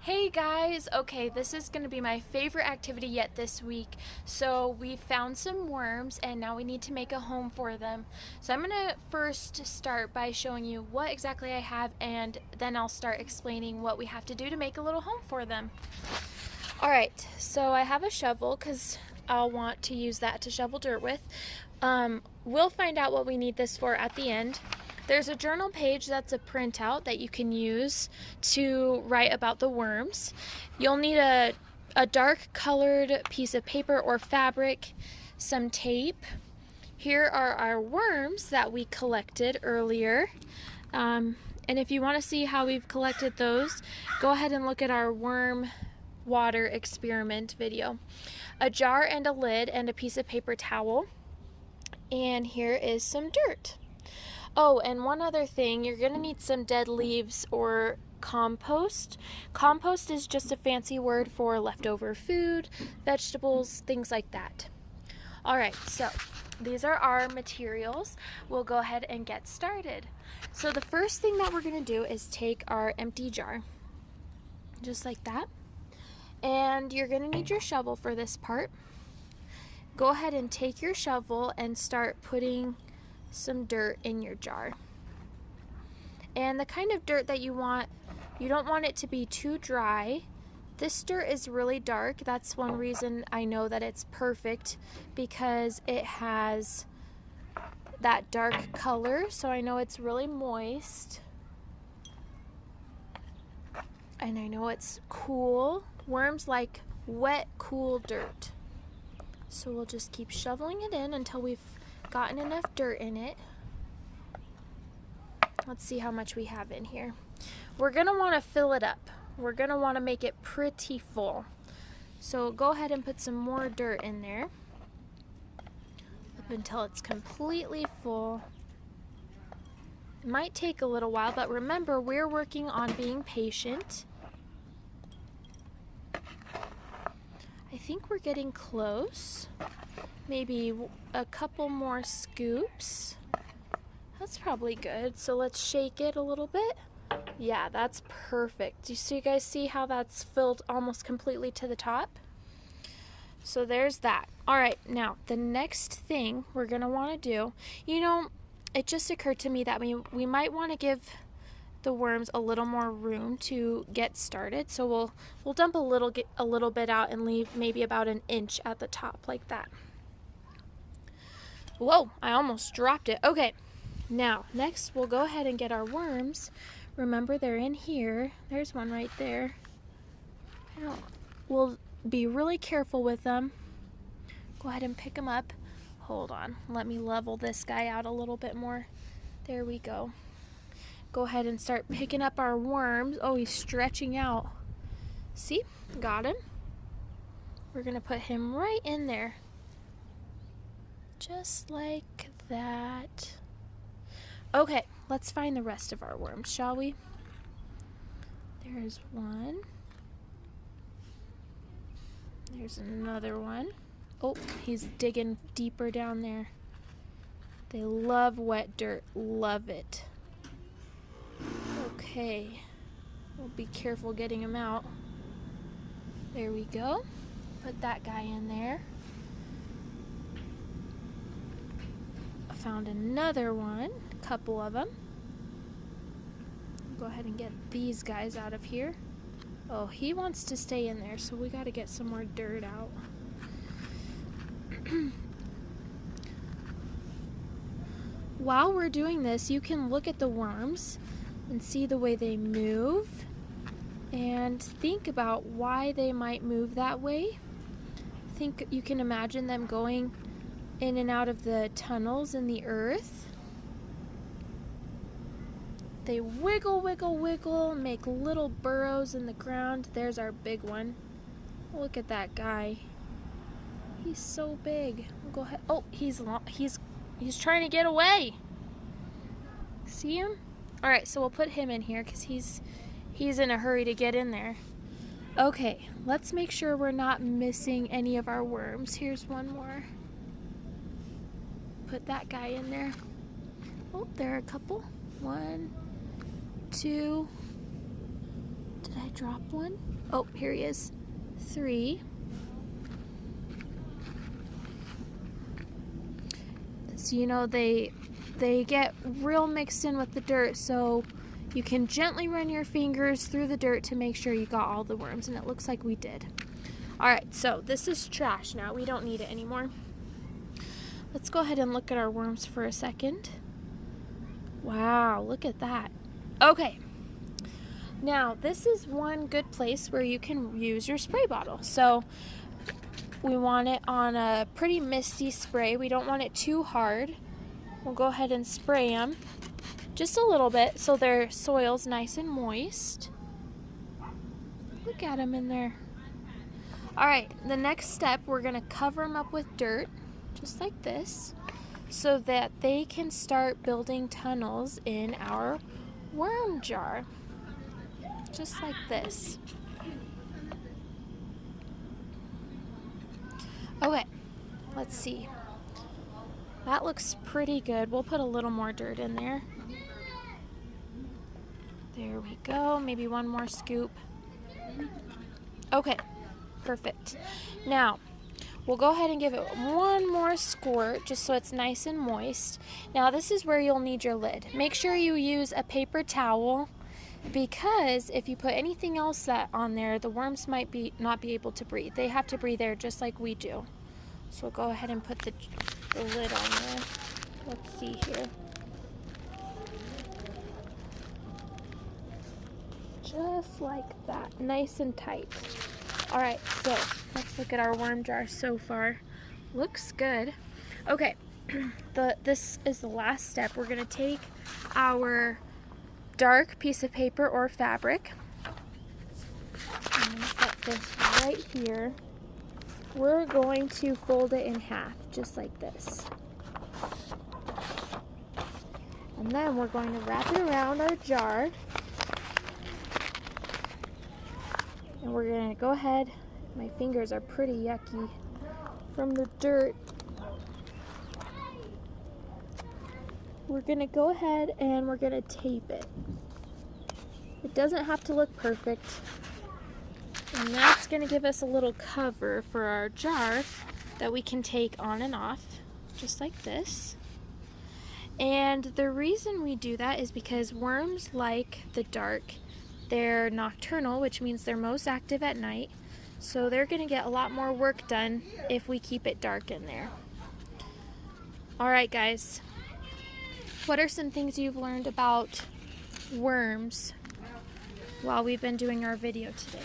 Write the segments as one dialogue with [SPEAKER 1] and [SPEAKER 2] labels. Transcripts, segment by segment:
[SPEAKER 1] Hey guys, okay, this is going to be my favorite activity yet this week. So we found some worms and now we need to make a home for them. So I'm going to first start by showing you what exactly I have, and then I'll start explaining what we have to do to make a little home for them. Alright, so I have a shovel because I'll want to use that to shovel dirt with. We'll find out what we need this for at the end. There's a journal page that's a printout that you can use to write about the worms. You'll need a dark colored piece of paper or fabric, some tape. Here are our worms that we collected earlier. And if you want to see how we've collected those, go ahead and look at our worm water experiment video. A jar and a lid and a piece of paper towel. And here is some dirt. Oh, and one other thing, you're going to need some dead leaves or compost. Compost is just a fancy word for leftover food, vegetables, things like that. Alright, so these are our materials. We'll go ahead and get started. So the first thing that we're going to do is take our empty jar, just like that. And you're going to need your shovel for this part. Go ahead and take your shovel and start putting some dirt in your jar. And the kind of dirt that you want, you don't want it to be too dry. This dirt is really dark. That's one reason I know that it's perfect, because it has that dark color, so I know it's really moist. And I know it's cool. Worms like wet, cool dirt. So we'll just keep shoveling it in until we've gotten enough dirt in it. Let's see how much we have in here. We're going to want to fill it up. We're going to want to make it pretty full. So go ahead and put some more dirt in there up until it's completely full. It might take a little while, but remember, we're working on being patient. I think we're getting close. Maybe a couple more scoops. That's probably good. So let's shake it a little bit. Yeah, that's perfect. So you guys see how that's filled almost completely to the top? So there's that. All right, now the next thing we're gonna want to do, it just occurred to me that we might want to give the worms a little more room to get started. So we'll dump a little bit out and leave maybe about an inch at the top, like that. Whoa, I almost dropped it. Okay, now next we'll go ahead and get our worms. Remember, they're in here. There's one right there. We'll be really careful with them. Go ahead and pick them up. Hold on, let me level this guy out a little bit more. There we go. Go ahead and start picking up our worms. Oh, he's stretching out. See? Got him. We're gonna put him right in there. Just like that. Okay, let's find the rest of our worms, shall we? There's one. There's another one. Oh, he's digging deeper down there. They love wet dirt. Love it. Okay, we'll be careful getting him out. There we go. Put that guy in there. I found another one, a couple of them. Go ahead and get these guys out of here. Oh, he wants to stay in there, so we got to get some more dirt out. While we're doing this, you can look at the worms and see the way they move and think about why they might move that way. Think you can imagine them going in and out of the tunnels in the earth. They wiggle, wiggle, wiggle, make little burrows in the ground. There's our big one. Look at that guy. He's so big. We'll go ahead. Oh, he's trying to get away. See him? All right, so we'll put him in here because he's in a hurry to get in there. Okay, let's make sure we're not missing any of our worms. Here's one more. Put that guy in there. Oh, there are a couple. 1, 2, Did I drop one? Oh, here he is. 3. So you know they get real mixed in with the dirt, so you can gently run your fingers through the dirt to make sure you got all the worms, and it looks like we did. Alright, so this is trash now. We don't need it anymore. Let's go ahead and look at our worms for a second. Wow, look at that. Okay. Now, this is one good place where you can use your spray bottle. So, we want it on a pretty misty spray. We don't want it too hard. We'll go ahead and spray them just a little bit so their soil's nice and moist. Look at them in there. Alright, the next step, we're going to cover them up with dirt, just like this, so that they can start building tunnels in our worm jar. Just like this. Okay, let's see. That looks pretty good. We'll put a little more dirt in there. There we go. Maybe one more scoop. Okay, perfect. Now, we'll go ahead and give it one more squirt just so it's nice and moist. Now, this is where you'll need your lid. Make sure you use a paper towel, because if you put anything else on there, the worms might not be able to breathe. They have to breathe there just like we do. So we'll go ahead and put the lid on there. Let's see here. Just like that, nice and tight. Alright, so let's look at our worm jar so far. Looks good. Okay, this is the last step. We're going to take our dark piece of paper or fabric. I'm going to set this right here. We're going to fold it in half, just like this. And then we're going to wrap it around our jar. And we're going to go ahead, my fingers are pretty yucky from the dirt. We're going to go ahead and we're going to tape it. It doesn't have to look perfect. And that's going to give us a little cover for our jar that we can take on and off, just like this. And the reason we do that is because worms like the dark. They're nocturnal, which means they're most active at night. So they're going to get a lot more work done if we keep it dark in there. Alright guys, what are some things you've learned about worms while we've been doing our video today?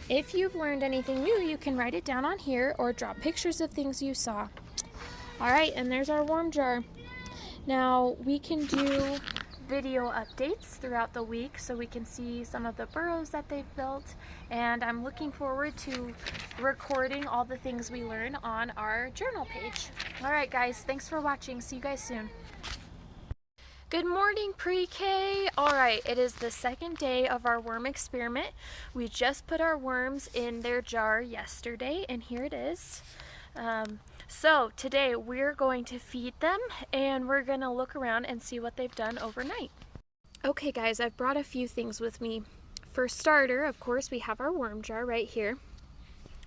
[SPEAKER 1] If you've learned anything new, you can write it down on here or draw pictures of things you saw. Alright, and there's our worm jar. Now, we can do video updates throughout the week so we can see some of the burrows that they've built, and I'm looking forward to recording all the things we learn on our journal page. Alright guys, thanks for watching. See you guys soon. Good morning, pre-K. Alright, it is the second day of our worm experiment. We just put our worms in their jar yesterday, and here it is. So today we're going to feed them, and we're going to look around and see what they've done overnight. Okay guys, I've brought a few things with me. For starter, of course, we have our worm jar right here.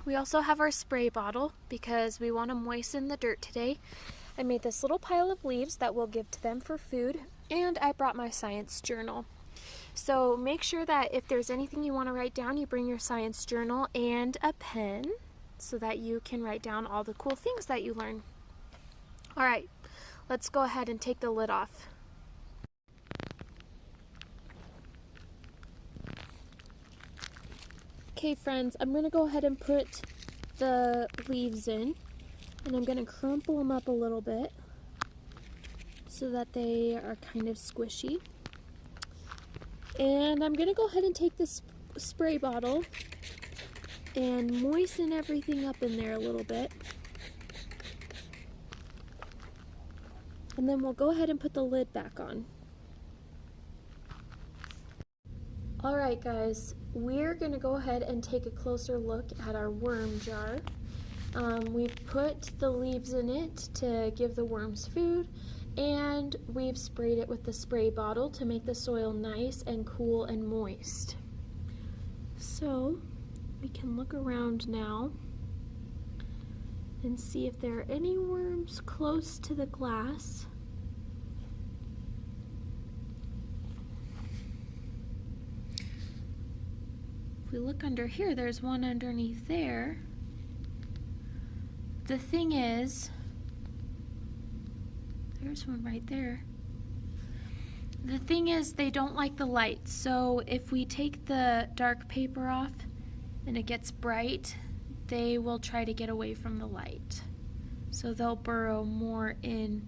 [SPEAKER 1] We also have our spray bottle because we want to moisten the dirt today. I made this little pile of leaves that we'll give to them for food, and I brought my science journal. So make sure that if there's anything you want to write down, you bring your science journal and a pen so that you can write down all the cool things that you learn. Alright, let's go ahead and take the lid off. Okay friends, I'm going to go ahead and put the leaves in. And I'm going to crumple them up a little bit so that they are kind of squishy. And I'm going to go ahead and take this spray bottle and moisten everything up in there a little bit. And then we'll go ahead and put the lid back on. Alright guys, we're going to go ahead and take a closer look at our worm jar. We've put the leaves in it to give the worms food, And we've sprayed it with the spray bottle to make the soil nice and cool and moist. So we can look around now and see if there are any worms close to the glass. If we look under here, there's one underneath there. The thing is, there's one right there. The thing is, they don't like the light, so if we take the dark paper off and it gets bright, they will try to get away from the light. So they'll burrow more in,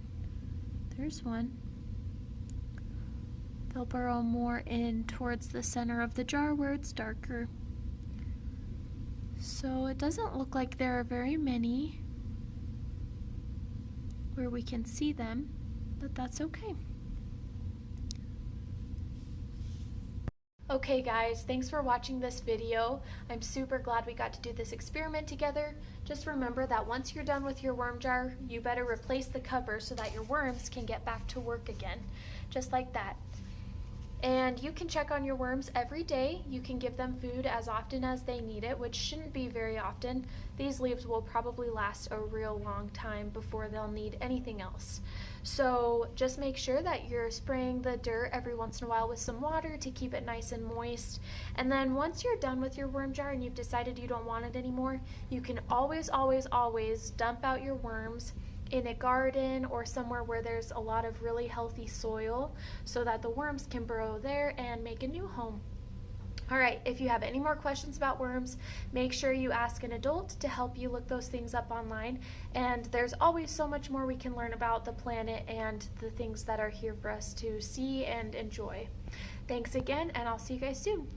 [SPEAKER 1] there's one. They'll burrow more in towards the center of the jar where it's darker. So it doesn't look like there are very many where we can see them, but that's okay. Okay guys, thanks for watching this video. I'm super glad we got to do this experiment together. Just remember that once you're done with your worm jar, you better replace the cover so that your worms can get back to work again, just like that. And you can check on your worms every day. You can give them food as often as they need it, which shouldn't be very often. These leaves will probably last a real long time before they'll need anything else. So just make sure that you're spraying the dirt every once in a while with some water to keep it nice and moist. And then once you're done with your worm jar and you've decided you don't want it anymore, you can always dump out your worms in a garden or somewhere where there's a lot of really healthy soil so that the worms can burrow there and make a new home. Alright, if you have any more questions about worms, make sure you ask an adult to help you look those things up online. And there's always so much more we can learn about the planet and the things that are here for us to see and enjoy. Thanks again, and I'll see you guys soon.